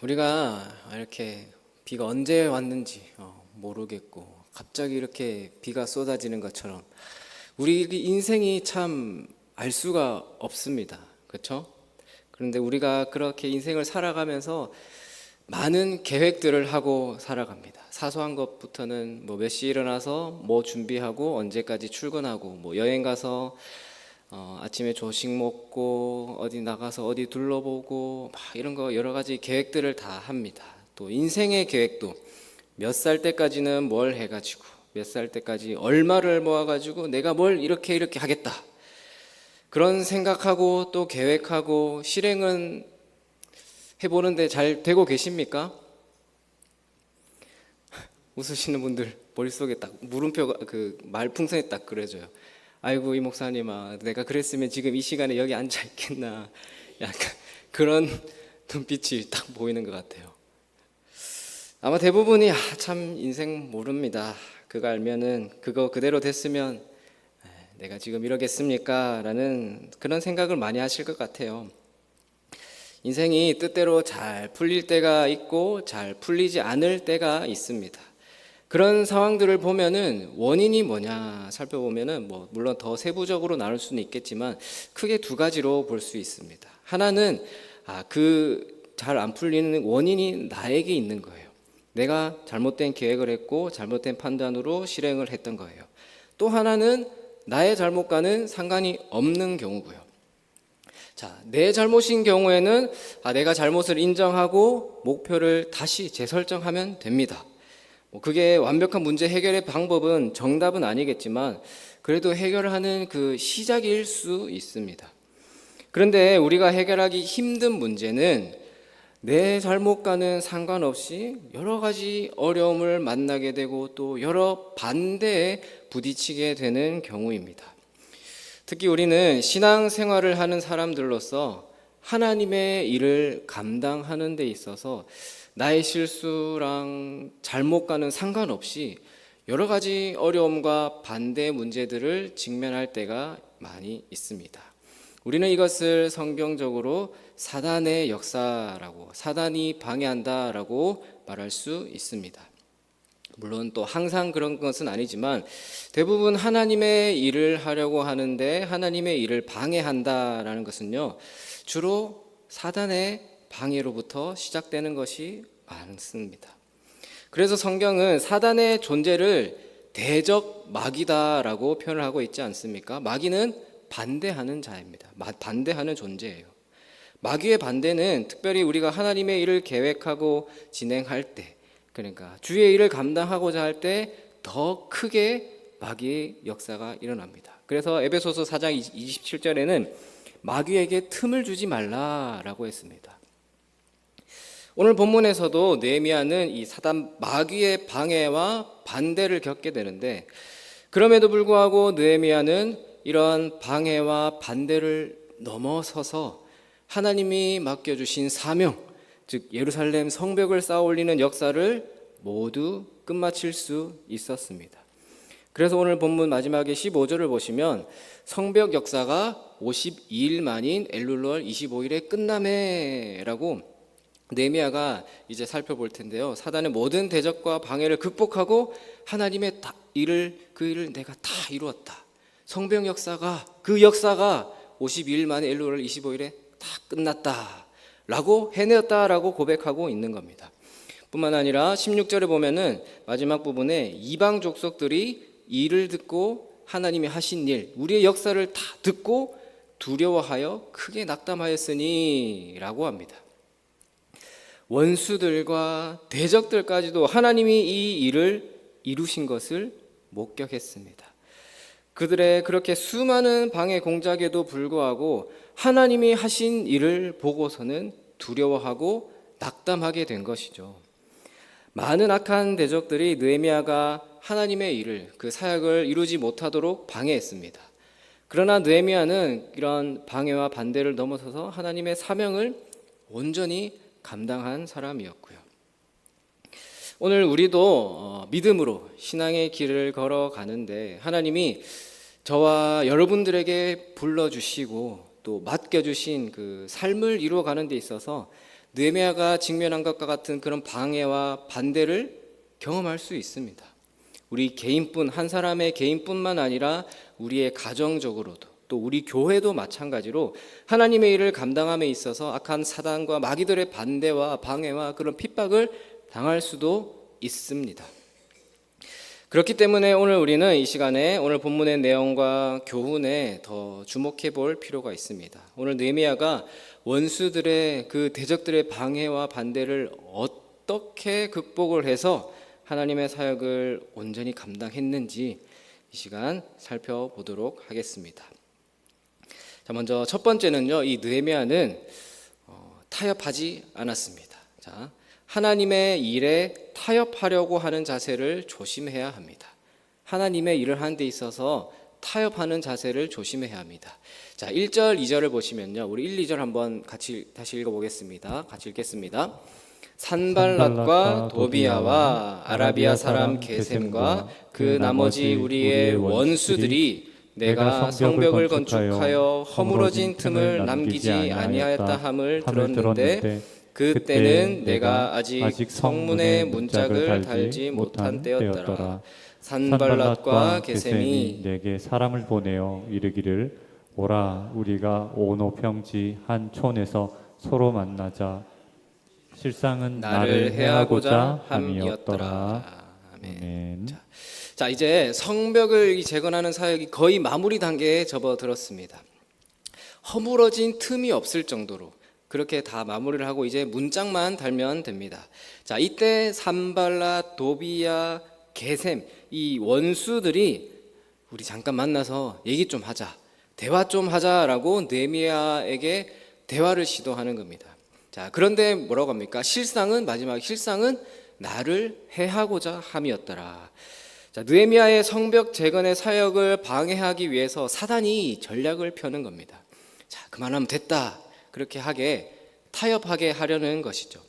우리가 이렇게 비가 언제 왔는지 모르겠고 갑자기 이렇게 비가 쏟아지는 것처럼 우리 인생이 참 알 수가 없습니다. 그렇죠? 그런데 우리가 그렇게 인생을 살아가면서 많은 계획들을 하고 살아갑니다. 사소한 것부터는 뭐 몇 시에 일어나서 뭐 준비하고 언제까지 출근하고 뭐 여행 가서 아침에 조식 먹고 어디 나가서 어디 둘러보고 막 이런 거 여러 가지 계획들을 다 합니다. 또 인생의 계획도 몇 살 때까지는 뭘 해가지고 몇 살 때까지 얼마를 모아가지고 내가 뭘 이렇게 하겠다. 그런 생각하고 또 계획하고 실행은 해보는데 잘 되고 계십니까? 웃으시는 분들 머릿속에 딱 물음표가 그 말풍선이 딱 그려져요. 아이고 이 목사님아, 내가 그랬으면 지금 이 시간에 여기 앉아 있겠나. 약간 그런 눈빛이 딱 보이는 것 같아요. 아마 대부분이 참 인생 모릅니다. 그거 알면은 그거 그대로 됐으면 내가 지금 이러겠습니까? 라는 그런 생각을 많이 하실 것 같아요. 인생이 뜻대로 잘 풀릴 때가 있고 잘 풀리지 않을 때가 있습니다. 그런 상황들을 보면은 원인이 뭐냐 살펴보면은 뭐 물론 더 세부적으로 나눌 수는 있겠지만 크게 두 가지로 볼 수 있습니다. 하나는 그 잘 안 풀리는 원인이 나에게 있는 거예요. 내가 잘못된 계획을 했고 잘못된 판단으로 실행을 했던 거예요. 또 하나는 나의 잘못과는 상관이 없는 경우고요. 자, 내 잘못인 경우에는 내가 잘못을 인정하고 목표를 다시 재설정하면 됩니다. 그게 완벽한 문제 해결의 방법은 정답은 아니겠지만 그래도 해결하는 그 시작일 수 있습니다. 그런데 우리가 해결하기 힘든 문제는 내 잘못과는 상관없이 여러 가지 어려움을 만나게 되고 또 여러 반대에 부딪히게 되는 경우입니다. 특히 우리는 신앙생활을 하는 사람들로서 하나님의 일을 감당하는 데 있어서 나의 실수랑 잘못과는 상관없이 여러 가지 어려움과 반대 문제들을 직면할 때가 많이 있습니다. 우리는 이것을 성경적으로 사단의 역사라고, 사단이 방해한다라고 말할 수 있습니다. 물론 또 항상 그런 것은 아니지만 대부분 하나님의 일을 하려고 하는데 하나님의 일을 방해한다라는 것은요, 주로 사단의 방해로부터 시작되는 것이 많습니다. 그래서 성경은 사단의 존재를 대적 마귀다라고 표현을 하고 있지 않습니까? 마귀는 반대하는 자입니다. 반대하는 존재예요. 마귀의 반대는 특별히 우리가 하나님의 일을 계획하고 진행할 때, 그러니까 주의 일을 감당하고자 할 때 더 크게 마귀의 역사가 일어납니다. 그래서 에베소서 4장 27절에는 마귀에게 틈을 주지 말라라고 했습니다. 오늘 본문에서도 느헤미야는 이 사단 마귀의 방해와 반대를 겪게 되는데 그럼에도 불구하고 느헤미야는 이러한 방해와 반대를 넘어서서 하나님이 맡겨주신 사명, 즉 예루살렘 성벽을 쌓아 올리는 역사를 모두 끝마칠 수 있었습니다. 그래서 오늘 본문 마지막에 15절을 보시면 성벽 역사가 52일 만인 엘룰월 25일에 끝나매라고 느헤미야가 이제 살펴볼 텐데요. 사단의 모든 대적과 방해를 극복하고 하나님의 그 일을 내가 다 이루었다. 성벽 역사가 그 역사가 52일 만에 엘룰월 25일에 다 끝났다. 라고 해내었다라고 고백하고 있는 겁니다. 뿐만 아니라 16절에 보면은 마지막 부분에 이방 족속들이 이를 듣고 하나님이 하신 일, 우리의 역사를 다 듣고 두려워하여 크게 낙담하였으니 라고 합니다. 원수들과 대적들까지도 하나님이 이 일을 이루신 것을 목격했습니다. 그들의 그렇게 수많은 방해 공작에도 불구하고 하나님이 하신 일을 보고서는 두려워하고 낙담하게 된 것이죠. 많은 악한 대적들이 느헤미야가 하나님의 일을, 그 사역을 이루지 못하도록 방해했습니다. 그러나 느헤미야는 이런 방해와 반대를 넘어서서 하나님의 사명을 온전히 감당한 사람이었고요. 오늘 우리도 믿음으로 신앙의 길을 걸어가는데 하나님이 저와 여러분들에게 불러주시고 또 맡겨주신 그 삶을 이루어가는 데 있어서 느헤미야가 직면한 것과 같은 그런 방해와 반대를 경험할 수 있습니다. 우리 개인뿐, 한 사람의 개인뿐만 아니라 우리의 가정적으로도, 또 우리 교회도 마찬가지로 하나님의 일을 감당함에 있어서 악한 사단과 마귀들의 반대와 방해와 그런 핍박을 당할 수도 있습니다. 그렇기 때문에 오늘 우리는 이 시간에 오늘 본문의 내용과 교훈에 더 주목해 볼 필요가 있습니다. 오늘 느헤미야가 원수들의 그 대적들의 방해와 반대를 어떻게 극복을 해서 하나님의 사역을 온전히 감당했는지 이 시간 살펴보도록 하겠습니다. 자, 먼저 첫 번째는요, 이 느헤미야는 타협하지 않았습니다. 자, 하나님의 일에 타협하려고 하는 자세를 조심해야 합니다. 하나님의 일을 하는 데 있어서 타협하는 자세를 조심해야 합니다. 자, 1절, 2절을 보시면요, 우리 1, 2절 한번 같이 다시 읽어보겠습니다. 같이 읽겠습니다. 산발랏과 도비야와 아라비아 사람 게셈과 그 나머지 우리의 원수들이 내가 성벽을 건축하여 허물어진 틈을 남기지 아니하였다 함을 들었는데 그때는 내가 아직 성문에 문짝을 달지 못한 때였더라. 산발랏과 게셈이 내게 사람을 보내어 이르기를 오라 우리가 오노평지 한 촌에서 서로 만나자. 실상은 나를 해하고자 함이었더라. 아멘. 자, 이제 성벽을 재건하는 사역이 거의 마무리 단계에 접어들었습니다. 허물어진 틈이 없을 정도로 그렇게 다 마무리를 하고 이제 문짝만 달면 됩니다. 자, 이때 산발랏, 도비야, 게셈 이 원수들이 우리 잠깐 만나서 얘기 좀 하자, 대화 좀 하자라고 느헤미야에게 대화를 시도하는 겁니다. 자, 그런데 뭐라고 합니까? 마지막 실상은 나를 해하고자 함이었더라. 자, 느헤미야의 성벽 재건의 사역을 방해하기 위해서 사단이 전략을 펴는 겁니다. 자, 그만하면 됐다. 그렇게 타협하게 하려는 것이죠.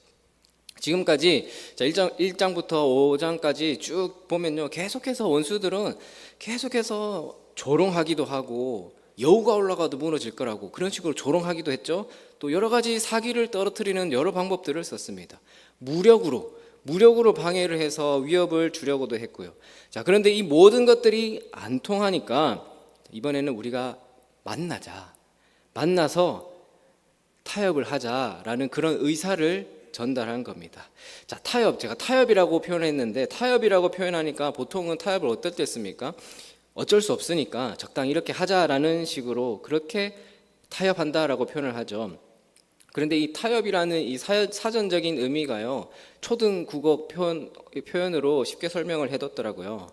지금까지 1장부터 5장까지 쭉 보면요, 계속해서 원수들은 계속해서 조롱하기도 하고 여우가 올라가도 무너질 거라고 그런 식으로 조롱하기도 했죠. 또 여러 가지 사기를 떨어뜨리는 여러 방법들을 썼습니다. 무력으로 방해를 해서 위협을 주려고도 했고요. 자, 그런데 이 모든 것들이 안 통하니까 이번에는 우리가 만나서 타협을 하자라는 그런 의사를 전달한 겁니다. 자, 제가 타협이라고 표현했는데 타협이라고 표현하니까 보통은 타협을 어떨 때 씁니까? 어쩔 수 없으니까 적당히 이렇게 하자라는 식으로 그렇게 타협한다라고 표현을 하죠. 그런데 이 타협이라는 이 사전적인 의미가요, 초등 국어 표현으로 쉽게 설명을 해뒀더라고요.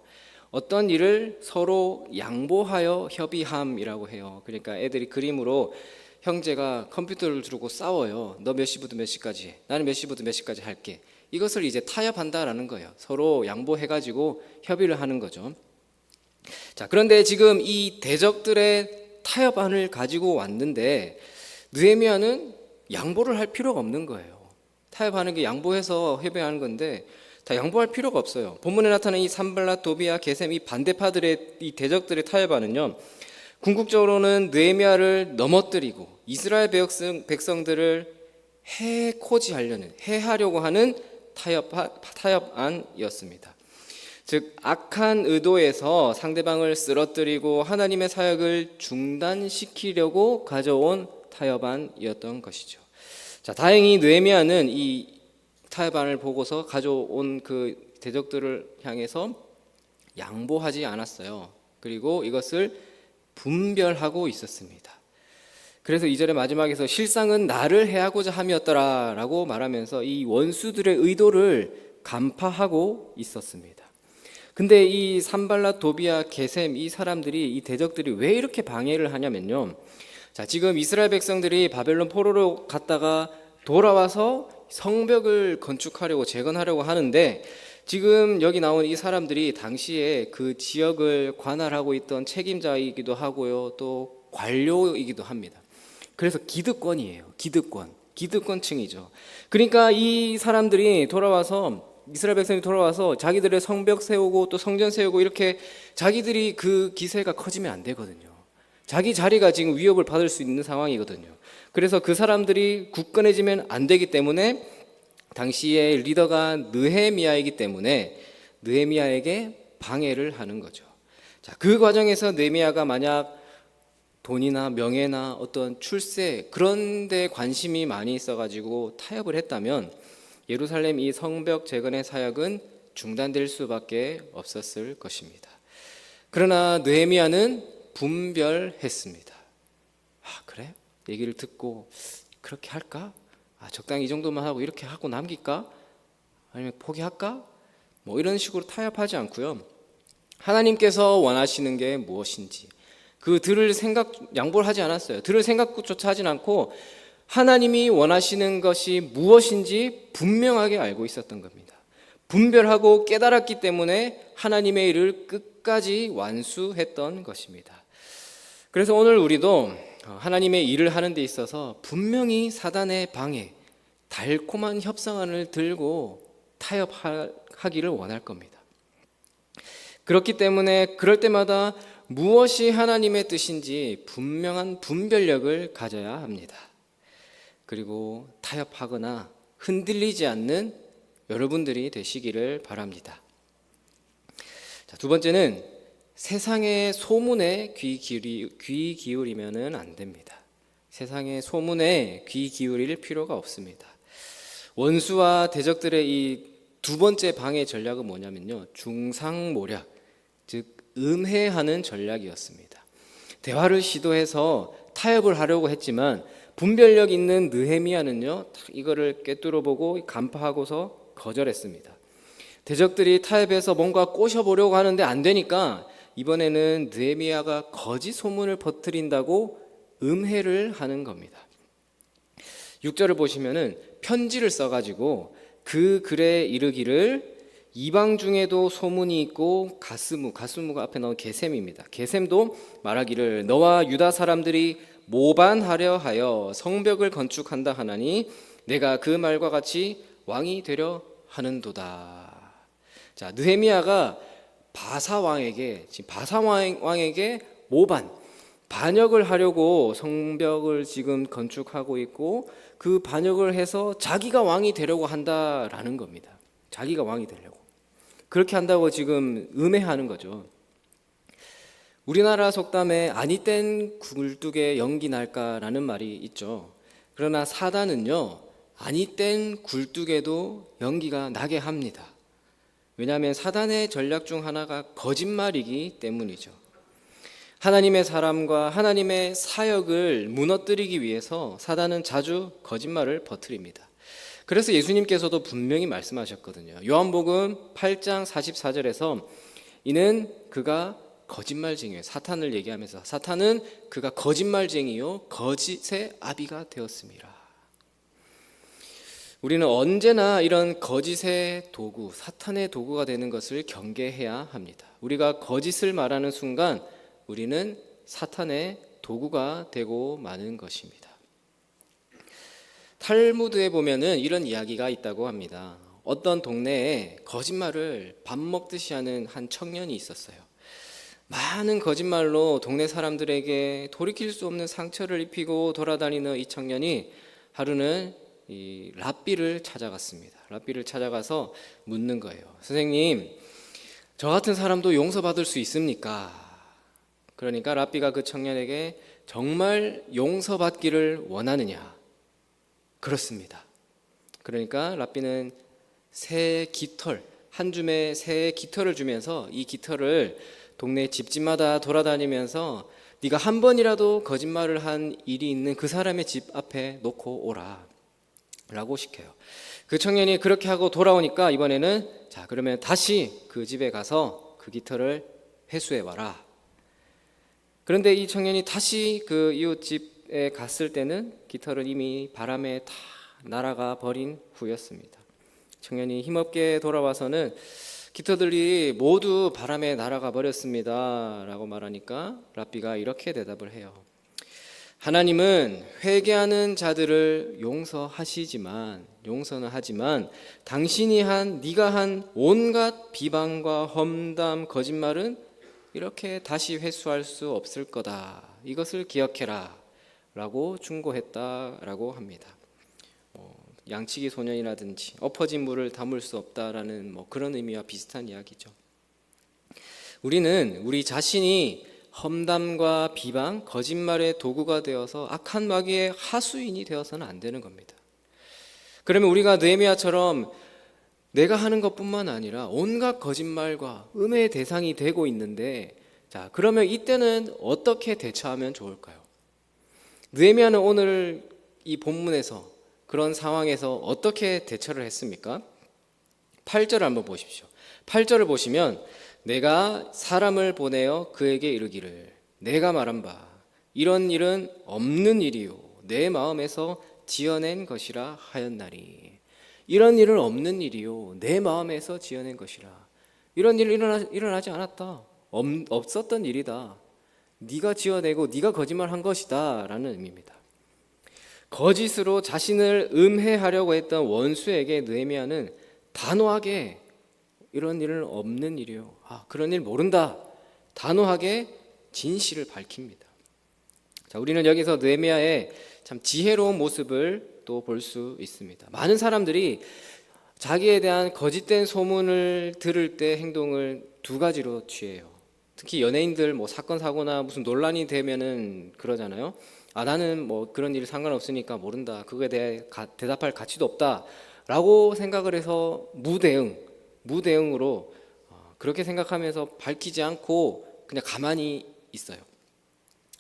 어떤 일을 서로 양보하여 협의함이라고 해요. 그러니까 애들이 그림으로 형제가 컴퓨터를 두고 싸워요. 너 몇 시부터 몇 시까지 해. 나는 몇 시부터 몇 시까지 할게. 이것을 이제 타협한다라는 거예요. 서로 양보해가지고 협의를 하는 거죠. 자, 그런데 지금 이 대적들의 타협안을 가지고 왔는데 느헤미야는 양보를 할 필요가 없는 거예요. 타협하는 게 양보해서 협의하는 건데 다 양보할 필요가 없어요. 본문에 나타난 이 산발랏, 도비야, 게셈 이 반대파들의 이 대적들의 타협안은요, 궁극적으로는 느헤미야를 넘어뜨리고 이스라엘 백성들을 해하려고 하는 타협안이었습니다. 즉 악한 의도에서 상대방을 쓰러뜨리고 하나님의 사역을 중단시키려고 가져온 타협안이었던 것이죠. 자, 다행히 느헤미야는 이 타협안을 보고서 가져온 그 대적들을 향해서 양보하지 않았어요. 그리고 이것을 분별하고 있었습니다. 그래서 2절의 마지막에서 실상은 나를 해하고자 함이었더라라고 말하면서 이 원수들의 의도를 간파하고 있었습니다. 근데 이 산발랏, 도비야, 게셈 이 사람들이 이 대적들이 왜 이렇게 방해를 하냐면요, 자, 지금 이스라엘 백성들이 바벨론 포로로 갔다가 돌아와서 성벽을 건축하려고 재건하려고 하는데 지금 여기 나온 이 사람들이 당시에 그 지역을 관할하고 있던 책임자이기도 하고요, 또 관료이기도 합니다. 그래서 기득권이에요. 기득권층이죠. 그러니까 이 사람들이 이스라엘 백성이 돌아와서 자기들의 성벽 세우고 또 성전 세우고 이렇게 자기들이 그 기세가 커지면 안 되거든요. 자기 자리가 지금 위협을 받을 수 있는 상황이거든요. 그래서 그 사람들이 굳건해지면 안 되기 때문에 당시의 리더가 느헤미야이기 때문에 느헤미야에게 방해를 하는 거죠. 자, 그 과정에서 느헤미야가 만약 돈이나 명예나 어떤 출세 그런 데 관심이 많이 있어가지고 타협을 했다면 예루살렘 이 성벽 재건의 사역은 중단될 수밖에 없었을 것입니다. 그러나 느헤미야는 분별했습니다. 그래? 얘기를 듣고 그렇게 할까? 적당히 이 정도만 하고 이렇게 하고 남길까? 아니면 포기할까? 뭐 이런 식으로 타협하지 않고요. 하나님께서 원하시는 게 무엇인지 그 들을 생각 양보를 하지 않았어요. 들을 생각조차 하진 않고 하나님이 원하시는 것이 무엇인지 분명하게 알고 있었던 겁니다. 분별하고 깨달았기 때문에 하나님의 일을 끝까지 완수했던 것입니다. 그래서 오늘 우리도 하나님의 일을 하는 데 있어서 분명히 사단의 방해, 달콤한 협상안을 들고 타협하기를 원할 겁니다. 그렇기 때문에 그럴 때마다 무엇이 하나님의 뜻인지 분명한 분별력을 가져야 합니다. 그리고 타협하거나 흔들리지 않는 여러분들이 되시기를 바랍니다. 자, 두 번째는 세상의 소문에 귀 기울이면 안 됩니다. 세상의 소문에 귀 기울일 필요가 없습니다. 원수와 대적들의 이 두 번째 방해 전략은 뭐냐면요, 중상모략, 즉 음해하는 전략이었습니다. 대화를 시도해서 타협을 하려고 했지만 분별력 있는 느헤미야는요, 이거를 꿰뚫어보고 간파하고서 거절했습니다. 대적들이 타협해서 뭔가 꼬셔보려고 하는데 안 되니까 이번에는 느헤미야가 거짓 소문을 퍼뜨린다고 음해를 하는 겁니다. 6절을 보시면은 편지를 써가지고 그 글에 이르기를 이방 중에도 소문이 있고 가스무가 앞에 나온 게셈입니다. 게셈도 말하기를 너와 유다 사람들이 모반하려 하여 성벽을 건축한다 하나니 내가 그 말과 같이 왕이 되려 하는도다. 자, 느헤미야가 바사 왕에게 반역을 하려고 성벽을 지금 건축하고 있고 그 반역을 해서 자기가 왕이 되려고 한다라는 겁니다. 자기가 왕이 되려고. 그렇게 한다고 지금 음해하는 거죠. 우리나라 속담에 아니 땐 굴뚝에 연기 날까라는 말이 있죠. 그러나 사단은요, 아니 땐 굴뚝에도 연기가 나게 합니다. 왜냐하면 사단의 전략 중 하나가 거짓말이기 때문이죠. 하나님의 사람과 하나님의 사역을 무너뜨리기 위해서 사단은 자주 거짓말을 퍼뜨립니다. 그래서 예수님께서도 분명히 말씀하셨거든요. 요한복음 8장 44절에서 이는 그가 거짓말쟁이에요. 사탄을 얘기하면서 사탄은 그가 거짓말쟁이요 거짓의 아비가 되었습니다. 우리는 언제나 이런 거짓의 도구, 사탄의 도구가 되는 것을 경계해야 합니다. 우리가 거짓을 말하는 순간 우리는 사탄의 도구가 되고 마는 것입니다. 탈무드에 보면은 이런 이야기가 있다고 합니다. 어떤 동네에 거짓말을 밥 먹듯이 하는 한 청년이 있었어요. 많은 거짓말로 동네 사람들에게 돌이킬 수 없는 상처를 입히고 돌아다니는 이 청년이 하루는 이 랍비를 찾아갔습니다. 랍비를 찾아가서 묻는 거예요. 선생님, 저 같은 사람도 용서받을 수 있습니까? 그러니까 랍비가 그 청년에게 정말 용서받기를 원하느냐? 그렇습니다. 그러니까 랍비는 새 깃털, 한 줌의 새 깃털을 주면서 이 깃털을 동네 집집마다 돌아다니면서 네가 한 번이라도 거짓말을 한 일이 있는 그 사람의 집 앞에 놓고 오라 라고 시켜요. 그 청년이 그렇게 하고 돌아오니까 이번에는 자, 그러면 다시 그 집에 가서 그 깃털을 회수해 와라. 그런데 이 청년이 다시 그 이웃집에 갔을 때는 깃털은 이미 바람에 다 날아가 버린 후였습니다. 청년이 힘없게 돌아와서는 깃털들이 모두 바람에 날아가 버렸습니다 라고 말하니까 랍비가 이렇게 대답을 해요. 하나님은 회개하는 자들을 용서는 하지만 당신이 네가 한 온갖 비방과 험담, 거짓말은 이렇게 다시 회수할 수 없을 거다. 이것을 기억해라 라고 충고했다라고 합니다. 양치기 소년이라든지 엎어진 물을 담을 수 없다라는 그런 의미와 비슷한 이야기죠. 우리는 우리 자신이 험담과 비방, 거짓말의 도구가 되어서 악한 마귀의 하수인이 되어서는 안 되는 겁니다. 그러면 우리가 느헤미야처럼 내가 하는 것뿐만 아니라 온갖 거짓말과 음해의 대상이 되고 있는데, 자, 그러면 이때는 어떻게 대처하면 좋을까요? 느헤미야는 오늘 이 본문에서 그런 상황에서 어떻게 대처를 했습니까? 8절을 한번 보십시오. 8절을 보시면 내가 사람을 보내어 그에게 이르기를 내가 말한 바 이런 일은 없는 일이요 내 마음에서 지어낸 것이라 하였나니. 이런 일은 없는 일이요 내 마음에서 지어낸 것이라. 이런 일 일어나지 않았다. 없었던 일이다. 네가 지어내고 네가 거짓말한 것이다 라는 의미입니다. 거짓으로 자신을 음해하려고 했던 원수에게 느헤미야는 단호하게 이런 일은 없는 일이요, 그런 일 모른다, 단호하게 진실을 밝힙니다. 자, 우리는 여기서 느헤미야의 참 지혜로운 모습을 또 볼 수 있습니다. 많은 사람들이 자기에 대한 거짓된 소문을 들을 때 행동을 두 가지로 취해요. 특히 연예인들 사건 사고나 무슨 논란이 되면은 그러잖아요. 나는 그런 일 상관없으니까 모른다. 그거에 대해 대답할 가치도 없다라고 생각을 해서 무대응으로 그렇게 생각하면서 밝히지 않고 그냥 가만히 있어요.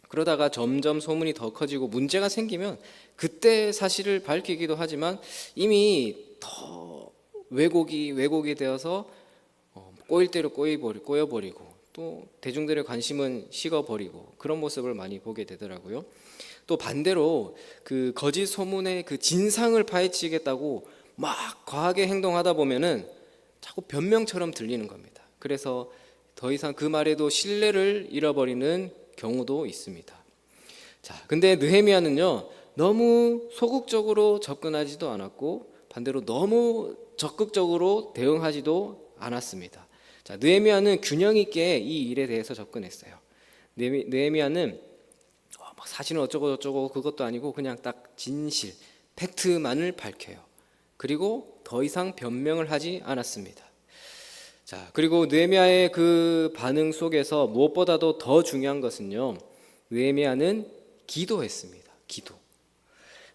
그러다가 점점 소문이 더 커지고 문제가 생기면 그때 사실을 밝히기도 하지만 이미 더 왜곡이 되어서 꼬일 대로 꼬여버리고 또 대중들의 관심은 식어버리고 그런 모습을 많이 보게 되더라고요. 또 반대로 그 거짓 소문의 그 진상을 파헤치겠다고 막 과하게 행동하다 보면은 자꾸 변명처럼 들리는 겁니다. 그래서 더 이상 그 말에도 신뢰를 잃어버리는 경우도 있습니다. 자, 근데 느헤미야는요 너무 소극적으로 접근하지도 않았고 반대로 너무 적극적으로 대응하지도 않았습니다. 자, 느헤미야는 균형 있게 이 일에 대해서 접근했어요. 느헤미야는 사실은 어쩌고 저쩌고 그것도 아니고 그냥 딱 진실, 팩트만을 밝혀요. 그리고 더 이상 변명을 하지 않았습니다. 자, 그리고 느헤미야의 그 반응 속에서 무엇보다도 더 중요한 것은요, 느헤미야는 기도했습니다. 기도.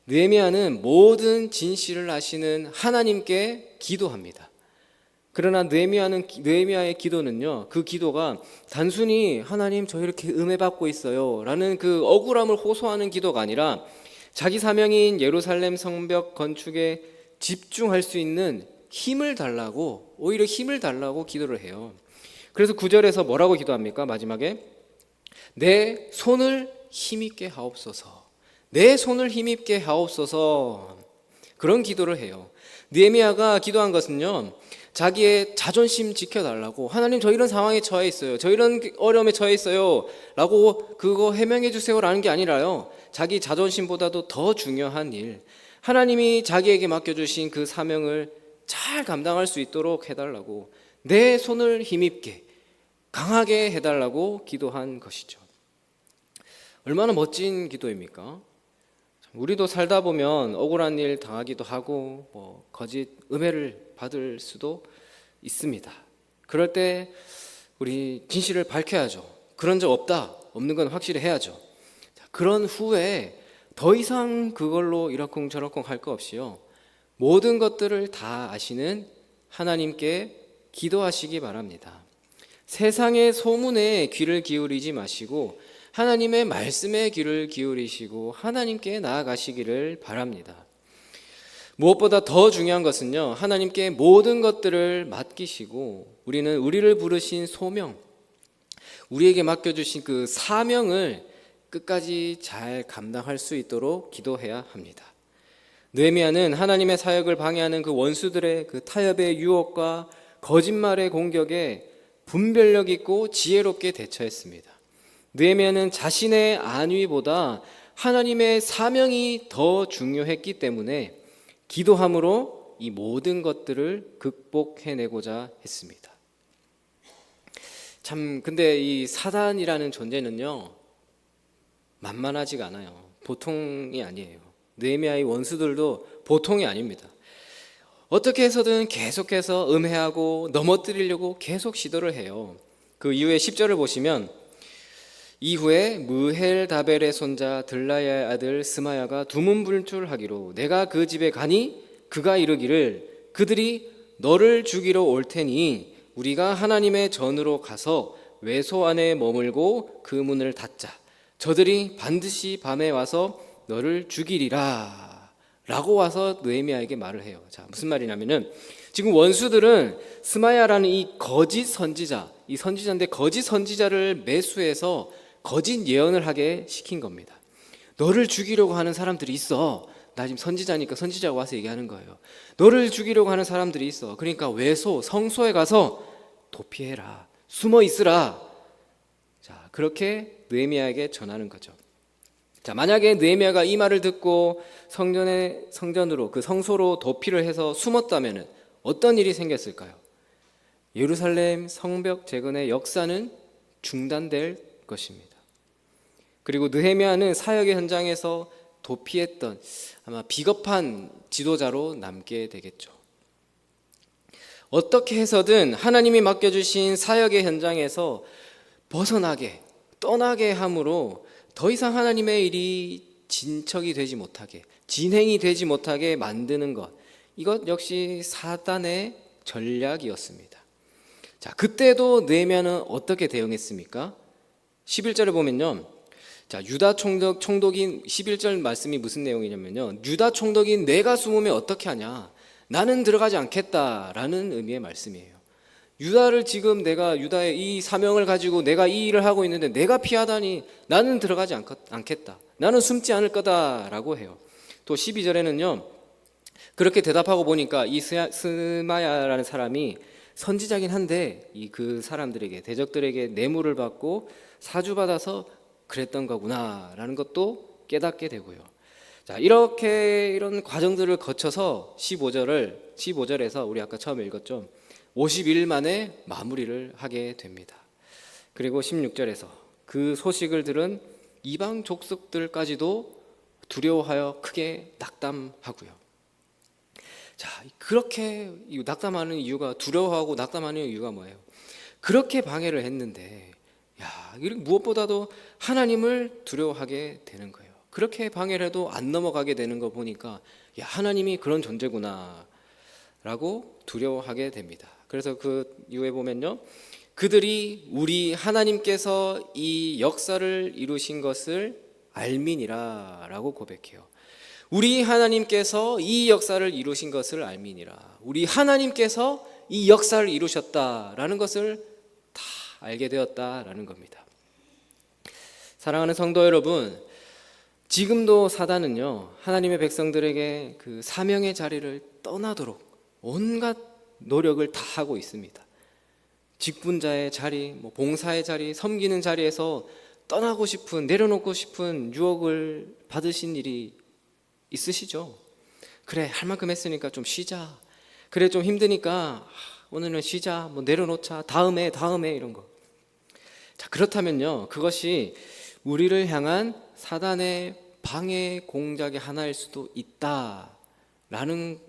느헤미야는 모든 진실을 아시는 하나님께 기도합니다. 그러나 느헤미야의 기도는요, 그 기도가 단순히 하나님 저 이렇게 음해받고 있어요 라는 그 억울함을 호소하는 기도가 아니라 자기 사명인 예루살렘 성벽 건축에 집중할 수 있는 오히려 힘을 달라고 기도를 해요. 그래서 9절에서 뭐라고 기도합니까? 마지막에 내 손을 힘있게 하옵소서. 내 손을 힘있게 하옵소서. 그런 기도를 해요. 느헤미야가 기도한 것은요, 자기의 자존심 지켜달라고, 하나님 저 이런 상황에 처해 있어요, 저 이런 어려움에 처해 있어요 라고 그거 해명해 주세요 라는 게 아니라요, 자기 자존심보다도 더 중요한 일, 하나님이 자기에게 맡겨주신 그 사명을 잘 감당할 수 있도록 해달라고, 내 손을 힘있게 강하게 해달라고 기도한 것이죠. 얼마나 멋진 기도입니까? 우리도 살다 보면 억울한 일 당하기도 하고 거짓 음해를 받을 수도 있습니다. 그럴 때 우리 진실을 밝혀야죠. 그런 적 없는 건 확실히 해야죠. 그런 후에 더 이상 그걸로 이러쿵저러쿵 할 거 없이요, 모든 것들을 다 아시는 하나님께 기도하시기 바랍니다. 세상의 소문에 귀를 기울이지 마시고 하나님의 말씀에 귀를 기울이시고 하나님께 나아가시기를 바랍니다. 무엇보다 더 중요한 것은요, 하나님께 모든 것들을 맡기시고 우리를 부르신 소명, 우리에게 맡겨주신 그 사명을 끝까지 잘 감당할 수 있도록 기도해야 합니다. 느헤미야는 하나님의 사역을 방해하는 그 원수들의 그 타협의 유혹과 거짓말의 공격에 분별력 있고 지혜롭게 대처했습니다. 느헤미야는 자신의 안위보다 하나님의 사명이 더 중요했기 때문에 기도함으로 이 모든 것들을 극복해내고자 했습니다. 참 근데 이 사단이라는 존재는요 만만하지가 않아요. 보통이 아니에요. 느헤미야의 원수들도 보통이 아닙니다. 어떻게 해서든 계속해서 음해하고 넘어뜨리려고 계속 시도를 해요. 그 이후에 10절을 보시면 이후에 무헬다벨의 손자 들라야의 아들 스마야가 두문불출하기로 내가 그 집에 가니 그가 이르기를 그들이 너를 죽이러 올 테니 우리가 하나님의 전으로 가서 외소 안에 머물고 그 문을 닫자. 저들이 반드시 밤에 와서 너를 죽이리라 라고 와서 느헤미야에게 말을 해요. 자, 무슨 말이냐면은 지금 원수들은 스마야라는 이 거짓 선지자, 이 선지자인데 거짓 선지자를 매수해서 거짓 예언을 하게 시킨 겁니다. 너를 죽이려고 하는 사람들이 있어. 나 지금 선지자니까 선지자가 와서 얘기하는 거예요. 너를 죽이려고 하는 사람들이 있어. 그러니까 외소, 성소에 가서 도피해라. 숨어 있으라. 자, 그렇게 느헤미야에게 전하는 거죠. 자, 만약에 느헤미야가 이 말을 듣고 성전으로 그 성소로 도피를 해서 숨었다면 어떤 일이 생겼을까요? 예루살렘 성벽 재건의 역사는 중단될 것입니다. 그리고 느헤미야는 사역의 현장에서 도피했던 아마 비겁한 지도자로 남게 되겠죠. 어떻게 해서든 하나님이 맡겨주신 사역의 현장에서 벗어나게 떠나게 함으로 더 이상 하나님의 일이 진척이 되지 못하게 진행이 되지 못하게 만드는 것, 이것 역시 사단의 전략이었습니다. 자, 그때도 느헤미야는 어떻게 대응했습니까? 11절에 보면요, 자, 유다 총독인 11절 말씀이 무슨 내용이냐면요, 유다 총독인 내가 숨으면 어떻게 하냐, 나는 들어가지 않겠다라는 의미의 말씀이에요. 유다를 지금 내가 유다의 이 사명을 가지고 내가 이 일을 하고 있는데 내가 피하다니 나는 들어가지 않겠다. 나는 숨지 않을 거다라고 해요. 또 12절에는요. 그렇게 대답하고 보니까 이 스마야라는 사람이 선지자긴 한데 이 그 사람들에게 대적들에게 뇌물을 받고 사주받아서 그랬던 거구나라는 것도 깨닫게 되고요. 자, 이런 과정들을 거쳐서 15절에서 우리 아까 처음에 읽었죠. 50일 만에 마무리를 하게 됩니다. 그리고 16절에서 그 소식을 들은 이방 족속들까지도 두려워하여 크게 낙담하고요. 자, 그렇게 낙담하는 이유가, 두려워하고 낙담하는 이유가 뭐예요? 그렇게 방해를 했는데, 무엇보다도 하나님을 두려워하게 되는 거예요. 그렇게 방해를 해도 안 넘어가게 되는 거 보니까, 하나님이 그런 존재구나 라고 두려워하게 됩니다. 그래서 그 이후에 보면요, 그들이 우리 하나님께서 이 역사를 이루신 것을 알미니라 라고 고백해요. 우리 하나님께서 이 역사를 이루신 것을 알미니라. 우리 하나님께서 이 역사를 이루셨다라는 것을 다 알게 되었다라는 겁니다. 사랑하는 성도 여러분, 지금도 사단은요, 하나님의 백성들에게 그 사명의 자리를 떠나도록 온갖 노력을 다 하고 있습니다. 직분자의 자리, 봉사의 자리, 섬기는 자리에서 떠나고 싶은, 내려놓고 싶은 유혹을 받으신 일이 있으시죠? 그래, 할 만큼 했으니까 좀 쉬자. 그래, 좀 힘드니까 오늘은 쉬자. 내려놓자. 다음에 이런 거. 자, 그렇다면요, 그것이 우리를 향한 사단의 방해 공작의 하나일 수도 있다라는,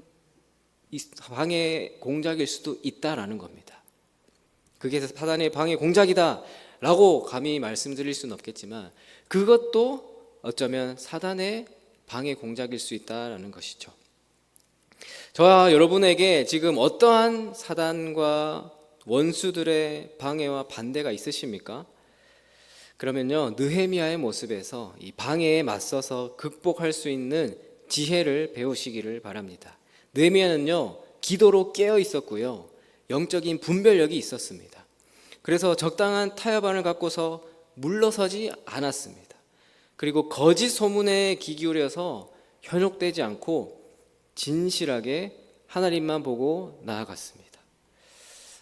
방해 공작일 수도 있다라는 겁니다. 그게 사단의 방해 공작이다라고 감히 말씀드릴 수는 없겠지만 그것도 어쩌면 사단의 방해 공작일 수 있다라는 것이죠. 저와 여러분에게 지금 어떠한 사단과 원수들의 방해와 반대가 있으십니까? 그러면요, 느헤미야의 모습에서 이 방해에 맞서서 극복할 수 있는 지혜를 배우시기를 바랍니다. 느헤미야는요, 기도로 깨어 있었고요, 영적인 분별력이 있었습니다. 그래서 적당한 타협안을 갖고서 물러서지 않았습니다. 그리고 거짓 소문에 귀 기울여서 현혹되지 않고 진실하게 하나님만 보고 나아갔습니다.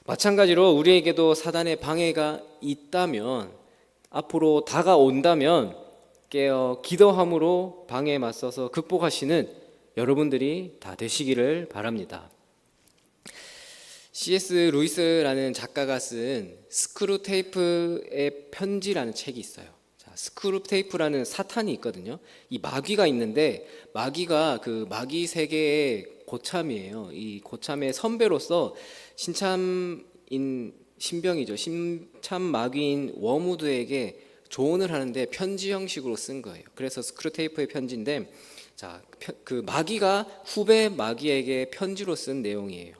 마찬가지로 우리에게도 사단의 방해가 있다면, 앞으로 다가온다면 깨어 기도함으로 방해에 맞서서 극복하시는 여러분들이 다 되시기를 바랍니다. C.S. 루이스라는 작가가 쓴 스크루테이프의 편지라는 책이 있어요. 자, 스크루테이프라는 사탄이 있거든요. 이 마귀가 있는데 마귀가 그 마귀 세계의 고참이에요. 이 고참의 선배로서 신병이죠. 신참 마귀인 워무드에게 조언을 하는데 편지 형식으로 쓴 거예요. 그래서 스크루테이프의 편지인데, 자, 그 마귀가 후배 마귀에게 편지로 쓴 내용이에요.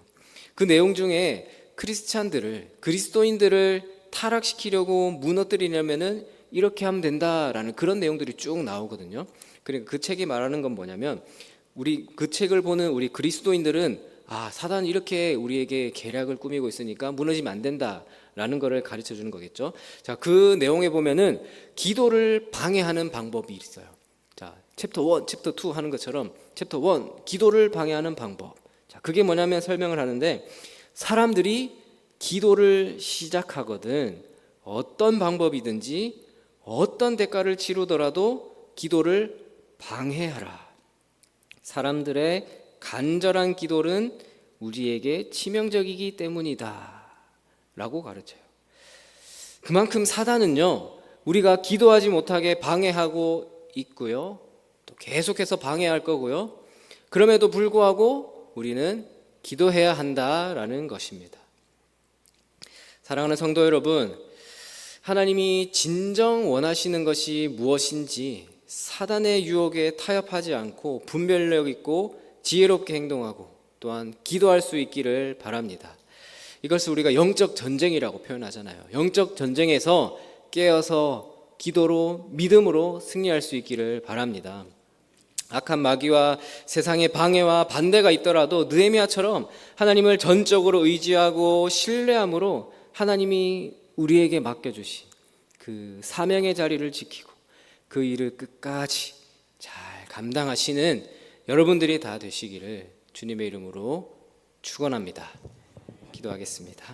그 내용 중에 그리스도인들을 타락시키려고 무너뜨리려면은 이렇게 하면 된다라는 그런 내용들이 쭉 나오거든요. 그러니까 그 책이 말하는 건 뭐냐면, 그 책을 보는 우리 그리스도인들은 사단이 이렇게 우리에게 계략을 꾸미고 있으니까 무너지면 안 된다라는 것을 가르쳐 주는 거겠죠. 자, 그 내용에 보면은 기도를 방해하는 방법이 있어요. 자, 챕터 1, 챕터 2 하는 것처럼 챕터 1 기도를 방해하는 방법. 자, 그게 뭐냐면 설명을 하는데, 사람들이 기도를 시작하거든 어떤 방법이든지 어떤 대가를 치르더라도 기도를 방해하라. 사람들의 간절한 기도는 우리에게 치명적이기 때문이다 라고 가르쳐요. 그만큼 사단은요, 우리가 기도하지 못하게 방해하고 있고요, 또 계속해서 방해할 거고요, 그럼에도 불구하고 우리는 기도해야 한다라는 것입니다. 사랑하는 성도 여러분, 하나님이 진정 원하시는 것이 무엇인지 사단의 유혹에 타협하지 않고 분별력 있고 지혜롭게 행동하고 또한 기도할 수 있기를 바랍니다. 이것을 우리가 영적 전쟁이라고 표현하잖아요. 영적 전쟁에서 깨어서 기도로 믿음으로 승리할 수 있기를 바랍니다. 악한 마귀와 세상의 방해와 반대가 있더라도 느헤미야처럼 하나님을 전적으로 의지하고 신뢰함으로 하나님이 우리에게 맡겨주신 그 사명의 자리를 지키고 그 일을 끝까지 잘 감당하시는 여러분들이 다 되시기를 주님의 이름으로 축원합니다. 기도하겠습니다.